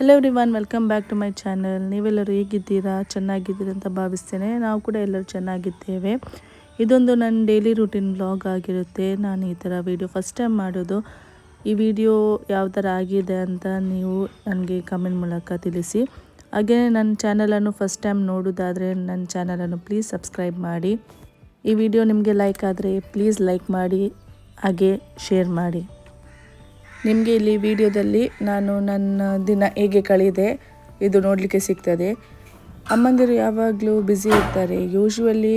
Hello everyone, welcome back to my channel. ನೀವೆಲ್ಲರೂ ಹೇಗಿದ್ದೀರಾ? ಚೆನ್ನಾಗಿದ್ದೀರಾ ಅಂತ ಭಾವಿಸ್ತೇನೆ. ನಾವು ಕೂಡ ಎಲ್ಲರೂ ಚೆನ್ನಾಗಿದ್ದೇವೆ. ಇದೊಂದು ನನ್ನ ಡೈಲಿ ರೂಟೀನ್ ವ್ಲಾಗ್ ಆಗಿರುತ್ತೆ. ನಾನು ಈ ಥರ ವಿಡಿಯೋ ಫಸ್ಟ್ ಟೈಮ್ ಮಾಡೋದು. ಈ ವಿಡಿಯೋ ಯಾವ ಥರ ಆಗಿದೆ ಅಂತ ನೀವು ನನಗೆ ಕಮೆಂಟ್ ಮೂಲಕ ತಿಳಿಸಿ. ಹಾಗೆ ನನ್ನ ಚಾನಲನ್ನು ಫಸ್ಟ್ ಟೈಮ್ ನೋಡೋದಾದರೆ ನನ್ನ ಚಾನಲನ್ನು ಪ್ಲೀಸ್ ಸಬ್ಸ್ಕ್ರೈಬ್ ಮಾಡಿ. ಈ ವಿಡಿಯೋ ನಿಮಗೆ ಲೈಕ್ ಆದರೆ ಪ್ಲೀಸ್ ಲೈಕ್ ಮಾಡಿ, ಹಾಗೆ ಶೇರ್ ಮಾಡಿ. ನಿಮಗೆ ಇಲ್ಲಿ ವಿಡಿಯೋದಲ್ಲಿ ನಾನು ನನ್ನ ದಿನ ಹೇಗೆ ಕಳೆದೆ ಇದು ನೋಡಲಿಕ್ಕೆ ಸಿಗ್ತದೆ. ಅಮ್ಮಂದಿರು ಯಾವಾಗಲೂ ಬ್ಯುಸಿ ಇರ್ತಾರೆ. ಯೂಶ್ವಲಿ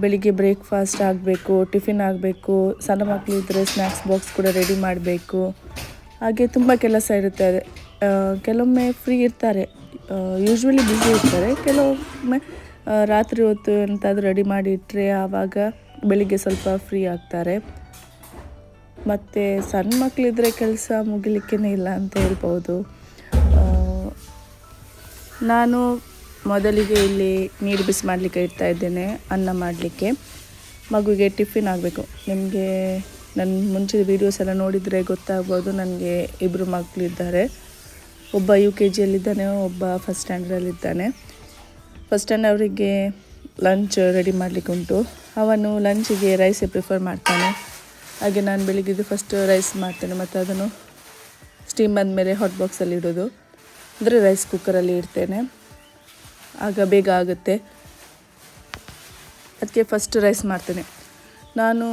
ಬೆಳಿಗ್ಗೆ ಬ್ರೇಕ್ಫಾಸ್ಟ್ ಆಗಬೇಕು, ಟಿಫಿನ್ ಆಗಬೇಕು, ಸಣ್ಣ ಮಕ್ಕಳಿದ್ದರೆ ಸ್ನ್ಯಾಕ್ಸ್ ಬಾಕ್ಸ್ ಕೂಡ ರೆಡಿ ಮಾಡಬೇಕು. ಹಾಗೆ ತುಂಬ ಕೆಲಸ ಇರುತ್ತದೆ. ಕೆಲವೊಮ್ಮೆ ಫ್ರೀ ಇರ್ತಾರೆ, ಯೂಶ್ವಲಿ ಬ್ಯುಸಿ ಇರ್ತಾರೆ. ಕೆಲವೊಮ್ಮೆ ರಾತ್ರಿ ಹೊತ್ತು ಎಂತಾದರೂ ರೆಡಿ ಮಾಡಿ ಇಟ್ಟರೆ ಆವಾಗ ಬೆಳಿಗ್ಗೆ ಸ್ವಲ್ಪ ಫ್ರೀ ಆಗ್ತಾರೆ. ಮತ್ತು ಸಣ್ಣ ಮಕ್ಕಳಿದ್ರೆ ಕೆಲಸ ಮುಗಿಲಿಕ್ಕೇ ಇಲ್ಲ ಅಂತ ಹೇಳ್ಬೋದು. ನಾನು ಮೊದಲಿಗೆ ಇಲ್ಲಿ ನೀರು ಬಿಸಿ ಮಾಡಲಿಕ್ಕೆ ಇಡ್ತಾ ಇದ್ದೇನೆ, ಅನ್ನ ಮಾಡಲಿಕ್ಕೆ. ಮಗುವಿಗೆ ಟಿಫಿನ್ ಆಗಬೇಕು. ನಿಮಗೆ ನನ್ನ ಮುಂಚಿನ ವೀಡಿಯೋಸ್ ಎಲ್ಲ ನೋಡಿದರೆ ಗೊತ್ತಾಗ್ಬೋದು. ನನಗೆ ಇಬ್ಬರು ಮಕ್ಕಳಿದ್ದಾರೆ. ಒಬ್ಬ UKGಯಲ್ಲಿದ್ದಾನೆ, ಒಬ್ಬ ಫಸ್ಟ್ ಸ್ಟ್ಯಾಂಡರ್ಡಲ್ಲಿದ್ದಾನೆ. ಫಸ್ಟ್ ಸ್ಟ್ಯಾಂಡರ್ಡ್ ಅವರಿಗೆ ಲಂಚ್ ರೆಡಿ ಮಾಡಲಿಕ್ಕೆ ಉಂಟು. ಅವನು ಲಂಚಿಗೆ ರೈಸೇ ಪ್ರಿಫರ್ ಮಾಡ್ತಾನೆ. ಹಾಗೆ ನಾನು ಬೆಳಿಗ್ಗೆ ಫಸ್ಟ್ ರೈಸ್ ಮಾಡ್ತೇನೆ, ಮತ್ತು ಅದನ್ನು ಸ್ಟೀಮ್ ಬಂದಮೇಲೆ ಹಾಟ್ ಬಾಕ್ಸಲ್ಲಿ ಇಡೋದು, ಅಂದರೆ ರೈಸ್ ಕುಕ್ಕರಲ್ಲಿ ಇಡ್ತೇನೆ, ಆಗ ಬೇಗ ಆಗುತ್ತೆ. ಅದಕ್ಕೆ ಫಸ್ಟ್ ರೈಸ್ ಮಾಡ್ತೇನೆ. ನಾನು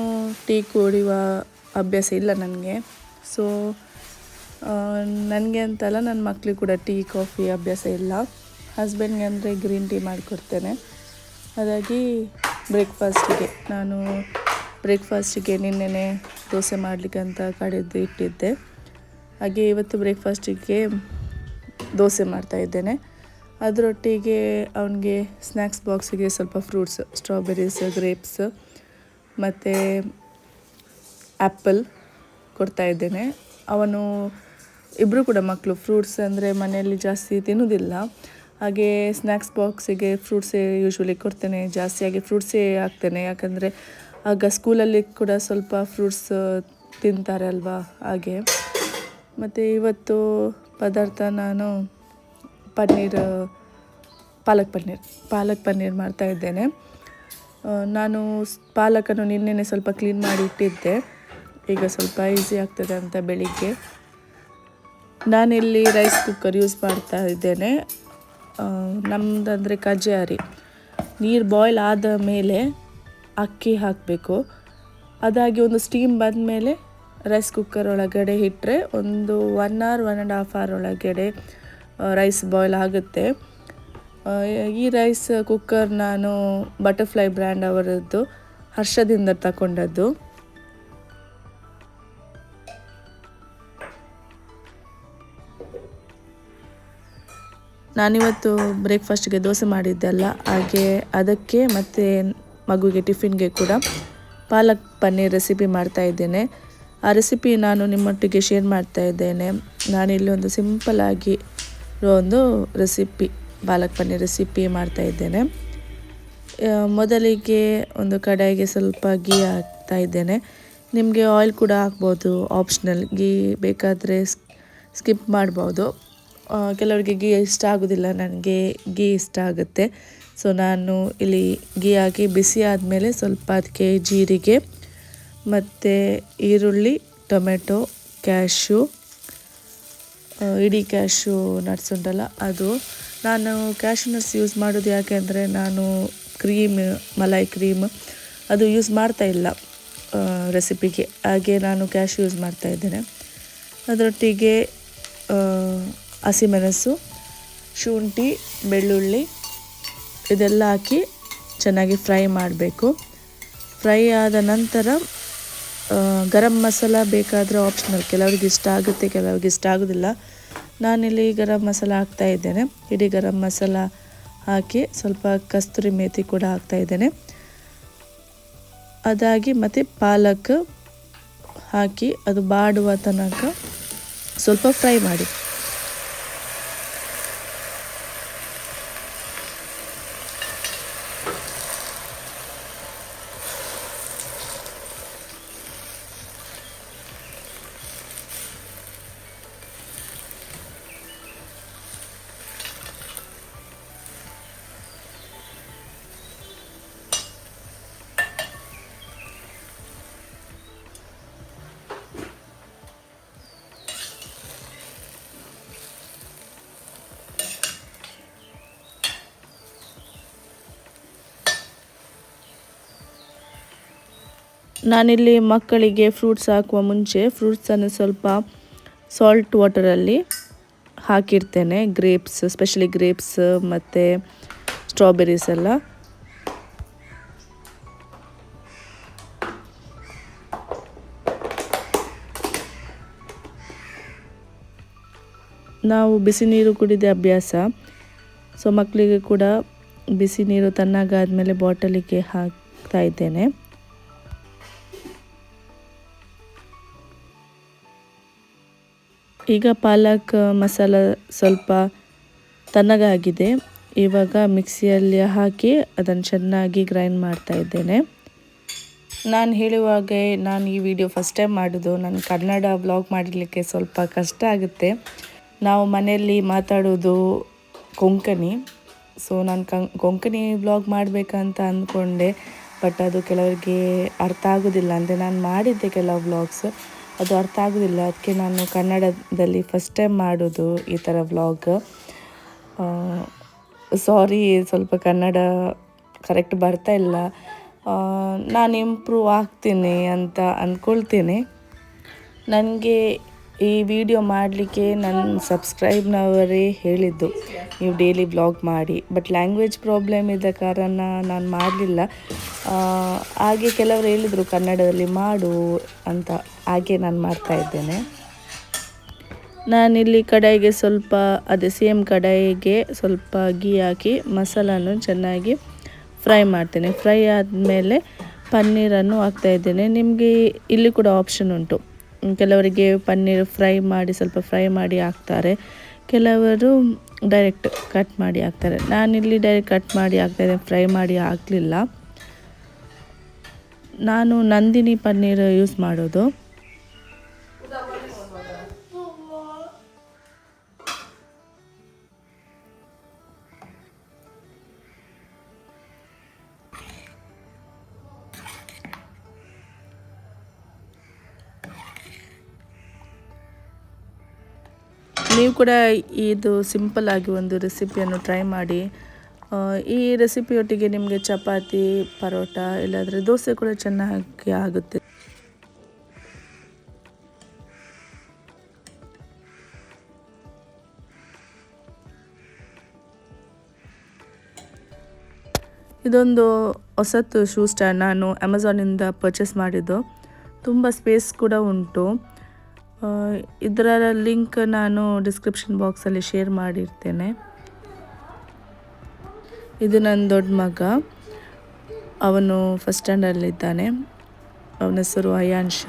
ಟೀ ಕುಡಿಯುವ ಅಭ್ಯಾಸ ಇಲ್ಲ ನನಗೆ. ಸೊ ನನಗೆ ಅಂತಲ್ಲ, ನನ್ನ ಮಕ್ಕಳಿಗೆ ಕೂಡ ಟೀ ಕಾಫಿ ಅಭ್ಯಾಸ ಇಲ್ಲ. ಹಸ್ಬೆಂಡ್ಗೆ ಅಂದರೆ ಗ್ರೀನ್ ಟೀ ಮಾಡಿಕೊಡ್ತೇನೆ. ಹಾಗಾಗಿ ಬ್ರೇಕ್ಫಾಸ್ಟಿಗೆ ನಿನ್ನೆನೆ ದೋಸೆ ಮಾಡಲಿಕ್ಕೆ ಅಂತ ಕಡೆದು ಇಟ್ಟಿದ್ದೆ. ಹಾಗೆ ಇವತ್ತು ಬ್ರೇಕ್ಫಾಸ್ಟಿಗೆ ದೋಸೆ ಮಾಡ್ತಾಯಿದ್ದೇನೆ. ಅದರೊಟ್ಟಿಗೆ ಅವನಿಗೆ ಸ್ನ್ಯಾಕ್ಸ್ ಬಾಕ್ಸಿಗೆ ಸ್ವಲ್ಪ ಫ್ರೂಟ್ಸ್, ಸ್ಟ್ರಾಬೆರೀಸ್, ಗ್ರೇಪ್ಸ್ ಮತ್ತು ಆ್ಯಪಲ್ ಕೊಡ್ತಾಯಿದ್ದೇನೆ. ಅವನು ಇಬ್ಬರು ಕೂಡ ಮಕ್ಕಳು ಫ್ರೂಟ್ಸ್ ಅಂದರೆ ಮನೆಯಲ್ಲಿ ಜಾಸ್ತಿ ತಿನ್ನೋದಿಲ್ಲ. ಹಾಗೆ ಸ್ನ್ಯಾಕ್ಸ್ ಬಾಕ್ಸಿಗೆ ಫ್ರೂಟ್ಸೇ ಯೂಶ್ವಲಿ ಕೊಡ್ತೇನೆ, ಜಾಸ್ತಿಯಾಗಿ ಫ್ರೂಟ್ಸೇ ಹಾಕ್ತೇನೆ. ಯಾಕಂದರೆ ಆಗ ಸ್ಕೂಲಲ್ಲಿ ಕೂಡ ಸ್ವಲ್ಪ ಫ್ರೂಟ್ಸ್ ತಿಂತಾರೆ ಅಲ್ವಾ, ಹಾಗೆ. ಮತ್ತು ಇವತ್ತು ಪದಾರ್ಥ ನಾನು ಪಾಲಕ್ ಪನ್ನೀರ್ ಮಾಡ್ತಾಯಿದ್ದೇನೆ. ನಾನು ಪಾಲಕನ್ನು ನಿನ್ನೆನೆ ಸ್ವಲ್ಪ ಕ್ಲೀನ್ ಮಾಡಿ ಇಟ್ಟಿದ್ದೆ, ಈಗ ಸ್ವಲ್ಪ ಈಸಿ ಆಗ್ತದೆ ಅಂತ ಬೆಳಿಗ್ಗೆ. ನಾನಿಲ್ಲಿ ರೈಸ್ ಕುಕ್ಕರ್ ಯೂಸ್ ಮಾಡ್ತಾ ಇದ್ದೇನೆ. ನಮ್ಮದಂದರೆ ಕಜ್ಜಾರಿ. ನೀರು ಬಾಯ್ಲ್ ಆದ ಮೇಲೆ ಅಕ್ಕಿ ಹಾಕಬೇಕು. ಅದಾಗಿ ಒಂದು ಸ್ಟೀಮ್ ಬಂದಮೇಲೆ ರೈಸ್ ಕುಕ್ಕರ್ ಒಳಗಡೆ ಇಟ್ಟರೆ ಒಂದು 1 hour 1.5 hour ಒಳಗಡೆ ರೈಸ್ ಬಾಯ್ಲ್ ಆಗುತ್ತೆ. ಈ ರೈಸ್ ಕುಕ್ಕರ್ ನಾನು ಬಟರ್ಫ್ಲೈ ಬ್ರ್ಯಾಂಡ್ ಅವರದ್ದು ಹರ್ಷದಿಂದ ತಗೊಂಡದ್ದು. ನಾನಿವತ್ತು ಬ್ರೇಕ್ಫಾಸ್ಟಿಗೆ ದೋಸೆ ಮಾಡಿದ್ದೆಲ್ಲ, ಹಾಗೆ ಅದಕ್ಕೆ ಮತ್ತು ಮಗುವಿಗೆ ಟಿಫಿನ್ಗೆ ಕೂಡ ಪಾಲಕ್ ಪನ್ನೀರ್ ರೆಸಿಪಿ ಮಾಡ್ತಾಯಿದ್ದೇನೆ. ಆ ರೆಸಿಪಿ ನಾನು ನಿಮ್ಮೊಟ್ಟಿಗೆ ಶೇರ್ ಮಾಡ್ತಾಯಿದ್ದೇನೆ. ನಾನಿಲ್ಲಿ ಒಂದು ಸಿಂಪಲ್ಲಾಗಿ ಒಂದು ರೆಸಿಪಿ, ಪಾಲಕ್ ಪನ್ನೀರ್ ರೆಸಿಪಿ ಮಾಡ್ತಾಯಿದ್ದೇನೆ. ಮೊದಲಿಗೆ ಒಂದು ಕಡಾಯಿಗೆ ಸ್ವಲ್ಪ ಗೀ ಹಾಕ್ತಾಯಿದ್ದೇನೆ. ನಿಮಗೆ ಆಯಿಲ್ ಕೂಡ ಹಾಕ್ಬೋದು, ಆಪ್ಷನಲ್. ಗೀ ಬೇಕಾದರೆ ಸ್ಕಿಪ್ ಮಾಡ್ಬೋದು. ಕೆಲವರಿಗೆ ಗೀ ಇಷ್ಟ ಆಗೋದಿಲ್ಲ, ನನಗೆ ಗೀ ಇಷ್ಟ ಆಗುತ್ತೆ. ಸೊ ನಾನು ಇಲ್ಲಿ ಗೀ ಹಾಕಿ ಬಿಸಿ ಆದಮೇಲೆ ಸ್ವಲ್ಪ ಅದಕ್ಕೆ ಜೀರಿಗೆ ಮತ್ತು ಈರುಳ್ಳಿ, ಟೊಮೆಟೊ, ಕ್ಯಾಶ್ಯೂ, ಇಡೀ ಕ್ಯಾಶ್ಯೂ ನಟ್ಸ್ ಉಂಟಲ್ಲ ಅದು. ನಾನು ಕ್ಯಾಶ್ಯೂ ನಟ್ಸ್ ಯೂಸ್ ಮಾಡೋದು ಯಾಕೆಂದರೆ ನಾನು ಮಲಾಯ್ ಕ್ರೀಮ್ ಅದು ಯೂಸ್ ಮಾಡ್ತಾಯಿಲ್ಲ ರೆಸಿಪಿಗೆ, ಹಾಗೆ ನಾನು ಕ್ಯಾಶ್ಯೂ ಯೂಸ್ ಮಾಡ್ತಾಯಿದ್ದೇನೆ. ಅದರೊಟ್ಟಿಗೆ ಹಸಿಮೆಣಸು, ಶುಂಠಿ, ಬೆಳ್ಳುಳ್ಳಿ ಇದೆಲ್ಲ ಹಾಕಿ ಚೆನ್ನಾಗಿ ಫ್ರೈ ಮಾಡಬೇಕು. ಫ್ರೈ ಆದ ನಂತರ ಗರಂ ಮಸಾಲ ಬೇಕಾದರೆ ಆಪ್ಷನಲ್, ಕೆಲವರಿಗೆ ಇಷ್ಟ ಆಗುತ್ತೆ, ಕೆಲವರಿಗೆ ಇಷ್ಟ ಆಗೋದಿಲ್ಲ. ನಾನಿಲ್ಲಿ ಗರಂ ಮಸಾಲ ಹಾಕ್ತಾಯಿದ್ದೇನೆ. ಇಡೀ ಗರಂ ಮಸಾಲ ಹಾಕಿ ಸ್ವಲ್ಪ ಕಸ್ತೂರಿ ಮೇಥಿ ಕೂಡ ಹಾಕ್ತಾಯಿದ್ದೇನೆ. ಅದಾಗಿ ಮತ್ತು ಪಾಲಕ್ ಹಾಕಿ ಅದು ಬಾಡುವ ತನಕ ಸ್ವಲ್ಪ ಫ್ರೈ ಮಾಡಿ. ನಾನಿಲ್ಲಿ ಮಕ್ಕಳಿಗೆ ಫ್ರೂಟ್ಸ್ ಹಾಕುವ ಮುಂಚೆ ಫ್ರೂಟ್ಸನ್ನು ಸ್ವಲ್ಪ ಸಾಲ್ಟ್ ವಾಟರಲ್ಲಿ ಹಾಕಿರ್ತೇನೆ. ಗ್ರೇಪ್ಸ್, ಸ್ಪೆಷಲಿ ಗ್ರೇಪ್ಸ್ ಮತ್ತು ಸ್ಟ್ರಾಬೆರೀಸ್ ಎಲ್ಲ. ನಾವು ಬಿಸಿ ನೀರು ಕುಡಿದ ಅಭ್ಯಾಸ, ಸೊ ಮಕ್ಕಳಿಗೆ ಕೂಡ ಬಿಸಿ ನೀರು ತಣ್ಣಗಾದ್ಮೇಲೆ ಬಾಟಲಿಗೆ ಹಾಕ್ತಾ ಇದ್ದೇನೆ. ಈಗ ಪಾಲಕ್ ಮಸಾಲ ಸ್ವಲ್ಪ ತಣ್ಣಗಾಗಿದೆ. ಇವಾಗ ಮಿಕ್ಸಿಯಲ್ಲಿ ಹಾಕಿ ಅದನ್ನು ಚೆನ್ನಾಗಿ ಗ್ರೈಂಡ್ ಮಾಡ್ತಾ ಇದ್ದೇನೆ. ನಾನು ಹೇಳುವಾಗೆ ನಾನು ಈ ವಿಡಿಯೋ ಫಸ್ಟ್ ಟೈಮ್ ಮಾಡೋದು. ನಾನು ಕನ್ನಡ ವ್ಲಾಗ್ ಮಾಡಲಿಕ್ಕೆ ಸ್ವಲ್ಪ ಕಷ್ಟ ಆಗುತ್ತೆ. ನಾವು ಮನೆಯಲ್ಲಿ ಮಾತಾಡೋದು ಕೊಂಕಣಿ, ಸೊ ನಾನು ಕೊಂಕಣಿ ವ್ಲಾಗ್ ಮಾಡಬೇಕಂತ ಅಂದ್ಕೊಂಡೆ. ಬಟ್ ಅದು ಕೆಲವರಿಗೆ ಅರ್ಥ ಆಗೋದಿಲ್ಲ. ಅಂದರೆ ನಾನು ಮಾಡಿದ್ದೆ ಕೆಲವು ವ್ಲಾಗ್ಸ್, ಅದು ಅರ್ಥ ಆಗೋದಿಲ್ಲ. ಅದಕ್ಕೆ ನಾನು ಕನ್ನಡದಲ್ಲಿ ಫಸ್ಟ್ ಟೈಮ್ ಮಾಡೋದು ಈ ಥರ ವ್ಲಾಗ್. ಸಾರಿ, ಸ್ವಲ್ಪ ಕನ್ನಡ ಕರೆಕ್ಟ್ ಬರ್ತಾ ಇಲ್ಲ. ನಾನು ಇಂಪ್ರೂವ್ ಆಗ್ತೀನಿ ಅಂತ ಅಂದ್ಕೊಳ್ತೀನಿ. ನನಗೆ ಈ ವಿಡಿಯೋ ಮಾಡಲಿಕ್ಕೆ ನನ್ನ ಸಬ್ಸ್ಕ್ರೈಬ್ನವರೇ ಹೇಳಿದ್ದು, ನೀವು ಡೈಲಿ ವ್ಲಾಗ್ ಮಾಡಿ. ಬಟ್ ಲ್ಯಾಂಗ್ವೇಜ್ ಪ್ರಾಬ್ಲಮ್ ಇದ್ದ ಕಾರಣ ನಾನು ಮಾಡಲಿಲ್ಲ. ಹಾಗೆ ಕೆಲವರು ಹೇಳಿದರು ಕನ್ನಡದಲ್ಲಿ ಮಾಡು ಅಂತ, ಹಾಗೆ ನಾನು ಮಾಡ್ತಾಯಿದ್ದೇನೆ. ನಾನಿಲ್ಲಿ ಕಡಾಯಿಗೆ ಸ್ವಲ್ಪ ಸೇಮ್ ಕಡಾಯಿಗೆ ಸ್ವಲ್ಪ ಗೀ ಹಾಕಿ ಮಸಾಲನ್ನು ಚೆನ್ನಾಗಿ ಫ್ರೈ ಮಾಡ್ತೇನೆ. ಫ್ರೈ ಆದಮೇಲೆ ಪನ್ನೀರನ್ನು ಹಾಕ್ತಾಯಿದ್ದೇನೆ. ನಿಮಗೆ ಇಲ್ಲಿ ಕೂಡ ಆಪ್ಷನ್ ಉಂಟು. ಕೆಲವರಿಗೆ ಪನ್ನೀರ್ ಸ್ವಲ್ಪ ಫ್ರೈ ಮಾಡಿ ಹಾಕ್ತಾರೆ, ಕೆಲವರು ಡೈರೆಕ್ಟ್ ಕಟ್ ಮಾಡಿ ಹಾಕ್ತಾರೆ. ನಾನಿಲ್ಲಿ ಡೈರೆಕ್ಟ್ ಕಟ್ ಮಾಡಿ ಹಾಕ್ತಾಯಿದ್ದೇನೆ, ಫ್ರೈ ಮಾಡಿ ಹಾಕಲಿಲ್ಲ. ನಾನು ನಂದಿನಿ ಪನ್ನೀರ್ ಯೂಸ್ ಮಾಡೋದು. ನೀವು ಕೂಡ ಇದು ಸಿಂಪಲ್ ಆಗಿ ಒಂದು ರೆಸಿಪಿಯನ್ನು ಟ್ರೈ ಮಾಡಿ. ಈ ರೆಸಿಪಿಯೊಟ್ಟಿಗೆ ನಿಮಗೆ ಚಪಾತಿ, ಪರೋಟ ಇಲ್ಲಾಂದರೆ ದೋಸೆ ಕೂಡ ಚೆನ್ನಾಗಿ ಆಗುತ್ತೆ. ಇದೊಂದು ಹೊಸತು ಶೂ ಸ್ಟ್ಯಾಂಡ್ ನಾನು ಅಮೆಝಾನಿಂದ ಪರ್ಚೇಸ್ ಮಾಡಿದ್ದು. ತುಂಬ ಸ್ಪೇಸ್ ಕೂಡ ಉಂಟು. ಇದರ ಲಿಂಕ್ ನಾನು ಡಿಸ್ಕ್ರಿಪ್ಷನ್ ಬಾಕ್ಸಲ್ಲಿ ಶೇರ್ ಮಾಡಿರ್ತೇನೆ. ಇದು ನನ್ನ ದೊಡ್ಡ ಮಗ, ಅವನು ಫಸ್ಟ್ ಸ್ಟ್ಯಾಂಡರ್ಡಲ್ಲಿದ್ದಾನೆ. ಅವನ ಹೆಸರು ಅಯಾನ್ಶ್.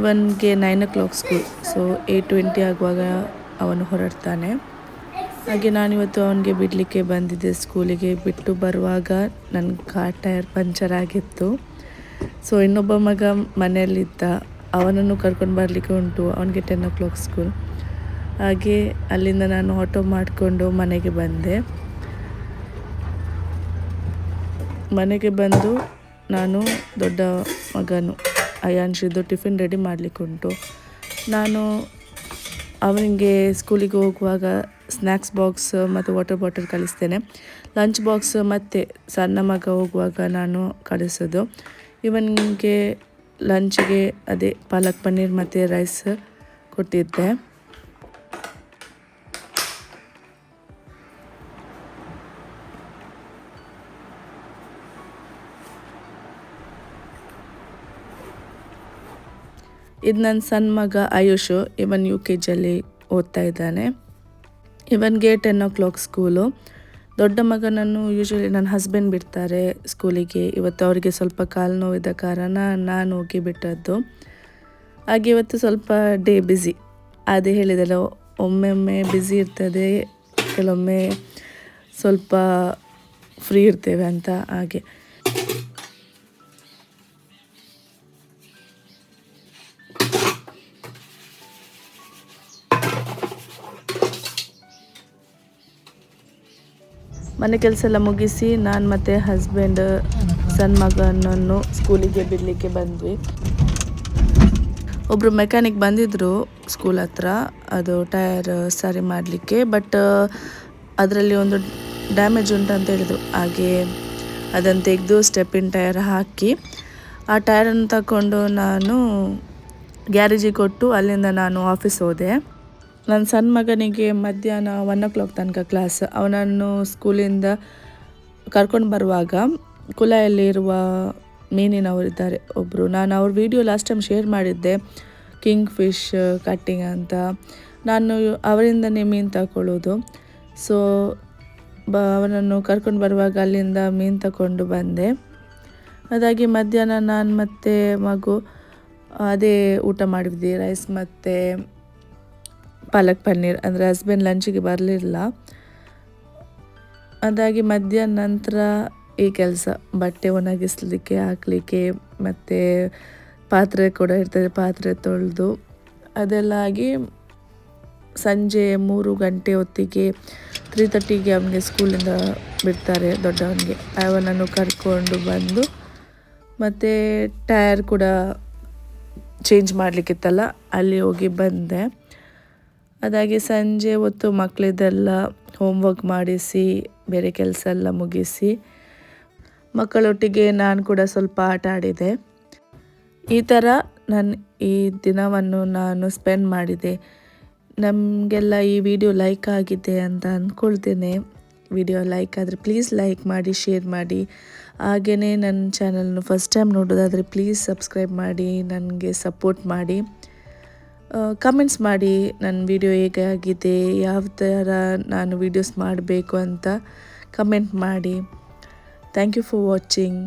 ಇವನಿಗೆ 9 o'clock ಸ್ಕೂಲ್, ಸೊ 8:20 ಆಗುವಾಗ ಅವನು ಹೊರಡ್ತಾನೆ. ಹಾಗೆ ನಾನಿವತ್ತು ಅವನಿಗೆ ಬಿಡಲಿಕ್ಕೆ ಬಂದಿದ್ದೆ ಸ್ಕೂಲಿಗೆ. ಬಿಟ್ಟು ಬರುವಾಗ ನನ್ನ ಕಾರ್ ಟೈರ್ ಪಂಚರ್ ಆಗಿತ್ತು. ಸೊ ಇನ್ನೊಬ್ಬ ಮಗ ಮನೆಯಲ್ಲಿದ್ದ, ಅವನನ್ನು ಕರ್ಕೊಂಡು ಬರಲಿಕ್ಕೆ ಉಂಟು. ಅವನಿಗೆ 10 o'clock ಸ್ಕೂಲ್. ಹಾಗೆ ಅಲ್ಲಿಂದ ನಾನು ಆಟೋ ಮಾಡಿಕೊಂಡು ಮನೆಗೆ ಬಂದೆ. ಮನೆಗೆ ಬಂದು ನಾನು ದೊಡ್ಡ ಮಗನು ಅಯಾನ್ಶಿದ್ದು ಟಿಫಿನ್ ರೆಡಿ ಮಾಡಲಿಕ್ಕೆ ಉಂಟು. ನಾನು ಅವನಿಗೆ ಸ್ಕೂಲಿಗೆ ಹೋಗುವಾಗ ಸ್ನ್ಯಾಕ್ಸ್ ಬಾಕ್ಸ್ ಮತ್ತು ವಾಟರ್ ಬಾಟಲ್ ಕಳಿಸ್ತೇನೆ. ಲಂಚ್ ಬಾಕ್ಸ್ ಮತ್ತು ಸಣ್ಣ ಮಗ ಹೋಗುವಾಗ ನಾನು ಕಳಿಸೋದು. ಇವನಿಗೆ ಲಂಚ್ಗೆ ಪಾಲಕ್ ಪನ್ನೀರ್ ಮತ್ತು ರೈಸ್ ಕೊಟ್ಟಿದ್ದೆ. ಇದು ನನ್ನ ಸಣ್ಣ ಮಗ ಆಯುಷು. ಇವನ್ UKGಯಲ್ಲಿ ಓದ್ತಾ ಇದ್ದಾನೆ. ಇವನಿಗೆ 10 o'clock ಸ್ಕೂಲು. ದೊಡ್ಡ ಮಗನನ್ನು ಯೂಶ್ವಲಿ ನನ್ನ ಹಸ್ಬೆಂಡ್ ಬಿಡ್ತಾರೆ ಸ್ಕೂಲಿಗೆ. ಇವತ್ತು ಅವರಿಗೆ ಸ್ವಲ್ಪ ಕಾಲು ನೋವಿದ್ದ ಕಾರಣ ನಾನು ಹೋಗಿ ಬಿಟ್ಟದ್ದು. ಹಾಗೆ ಇವತ್ತು ಸ್ವಲ್ಪ ಡೇ ಬ್ಯುಸಿ. ಅದೇ ಹೇಳಿದೆಲ್ಲ, ಒಮ್ಮೊಮ್ಮೆ ಬ್ಯುಸಿ ಇರ್ತದೆ, ಕೆಲವೊಮ್ಮೆ ಸ್ವಲ್ಪ ಫ್ರೀ ಇರ್ತೇವೆ ಅಂತ. ಹಾಗೆ ಮನೆ ಕೆಲಸ ಎಲ್ಲ ಮುಗಿಸಿ ನಾನು ಮತ್ತು ಹಸ್ಬೆಂಡ್ ಸಣ್ಣ ಮಗನನ್ನು ಸ್ಕೂಲಿಗೆ ಬಿಡಲಿಕ್ಕೆ ಬಂದ್ವಿ. ಒಬ್ಬರು ಮೆಕ್ಯಾನಿಕ್ ಬಂದಿದ್ದರು ಸ್ಕೂಲ್ ಹತ್ರ, ಅದು ಟೈರ್ ಸರಿ ಮಾಡಲಿಕ್ಕೆ. ಬಟ್ ಅದರಲ್ಲಿ ಒಂದು ಡ್ಯಾಮೇಜ್ ಉಂಟು ಅಂತ ಹೇಳಿದರು. ಹಾಗೆ ಅದನ್ನು ತೆಗೆದು ಸ್ಟೆಪ್ಪಿನ ಟೈರ್ ಹಾಕಿ ಆ ಟೈರನ್ನು ತಗೊಂಡು ನಾನು ಗ್ಯಾರೇಜಿಗೆ ಕೊಟ್ಟು ಅಲ್ಲಿಂದ ನಾನು ಆಫೀಸ್ ಹೋದೆ. ನನ್ನ ಸಣ್ಣ ಮಗನಿಗೆ ಮಧ್ಯಾಹ್ನ 1 o'clock ತನಕ ಕ್ಲಾಸ್. ಅವನನ್ನು ಸ್ಕೂಲಿಂದ ಕರ್ಕೊಂಡು ಬರುವಾಗ ಕುಲಾಯಲ್ಲಿರುವ ಮೀನಿನವರಿದ್ದಾರೆ ಒಬ್ಬರು, ನಾನು ಅವ್ರ ವಿಡಿಯೋ ಲಾಸ್ಟ್ ಟೈಮ್ ಶೇರ್ ಮಾಡಿದ್ದೆ, ಕಿಂಗ್ ಫಿಶ್ ಕಟ್ಟಿಂಗ್ ಅಂತ. ನಾನು ಅವರಿಂದನೇ ಮೀನು ತಗೊಳ್ಳೋದು. ಸೊ ಅವನನ್ನು ಕರ್ಕೊಂಡು ಬರುವಾಗ ಅಲ್ಲಿಂದ ಮೀನು ತಗೊಂಡು ಬಂದೆ. ಅದಾಗಿ ಮಧ್ಯಾಹ್ನ ನಾನು ಮತ್ತು ಮಗು ಅದೇ ಊಟ ಮಾಡಿದ್ವಿ, ರೈಸ್ ಮತ್ತು ಪಾಲಕ್ ಪನ್ನೀರ್. ಅಂದರೆ ಹಸ್ಬೆಂಡ್ ಲಂಚಿಗೆ ಬರಲಿಲ್ಲ. ಅದಾಗಿ ಮಧ್ಯಾಹ್ನ ನಂತರ ಈ ಕೆಲಸ, ಬಟ್ಟೆ ಒಣಗಿಸ್ಲಿಕ್ಕೆ ಹಾಕಲಿಕ್ಕೆ ಮತ್ತು ಪಾತ್ರೆ ಕೂಡ ಇರ್ತದೆ, ಪಾತ್ರೆ ತೊಳೆದು ಅದೆಲ್ಲ ಆಗಿ ಸಂಜೆ 3 ಗಂಟೆ ಹೊತ್ತಿಗೆ 3:30ಗೆ ಅವನಿಗೆ ಸ್ಕೂಲಿಂದ ಬಿಡ್ತಾರೆ ದೊಡ್ಡವನಿಗೆ. ಅವನನ್ನು ಕರ್ಕೊಂಡು ಬಂದು ಮತ್ತು ಟೈರ್ ಕೂಡ ಚೇಂಜ್ ಮಾಡಲಿಕ್ಕಿತ್ತಲ್ಲ, ಅಲ್ಲಿ ಹೋಗಿ ಬಂದೆ. ಅದಾಗಿ ಸಂಜೆ ಹೊತ್ತು ಮಕ್ಕಳಿದ್ದೆಲ್ಲ ಹೋಮ್ವರ್ಕ್ ಮಾಡಿಸಿ ಬೇರೆ ಕೆಲಸ ಎಲ್ಲ ಮುಗಿಸಿ ಮಕ್ಕಳೊಟ್ಟಿಗೆ ನಾನು ಕೂಡ ಸ್ವಲ್ಪ ಆಟ ಆಡಿದೆ. ಈ ಥರ ನಾನು ಈ ದಿನವನ್ನು ನಾನು ಸ್ಪೆಂಡ್ ಮಾಡಿದೆ. ನಮಗೆಲ್ಲ ಈ ವಿಡಿಯೋ ಲೈಕ್ ಆಗಿದೆ ಅಂತ ಅಂದ್ಕೊಳ್ತೇನೆ. ವಿಡಿಯೋ ಲೈಕ್ ಆದರೆ ಪ್ಲೀಸ್ ಲೈಕ್ ಮಾಡಿ, ಶೇರ್ ಮಾಡಿ. ಹಾಗೆಯೇ ನನ್ನ ಚಾನಲ್ನ ಫಸ್ಟ್ ಟೈಮ್ ನೋಡೋದಾದರೆ ಪ್ಲೀಸ್ ಸಬ್ಸ್ಕ್ರೈಬ್ ಮಾಡಿ, ನನಗೆ ಸಪೋರ್ಟ್ ಮಾಡಿ. ಕಮೆಂಟ್ಸ್ ಮಾಡಿ ನನ್ನ ವಿಡಿಯೋ ಹೇಗೆ ಆಗಿದೆ, ಯಾವ ಥರ ನಾನು ವೀಡಿಯೋಸ್ ಮಾಡಬೇಕು ಅಂತ ಕಮೆಂಟ್ ಮಾಡಿ. Thank you for watching.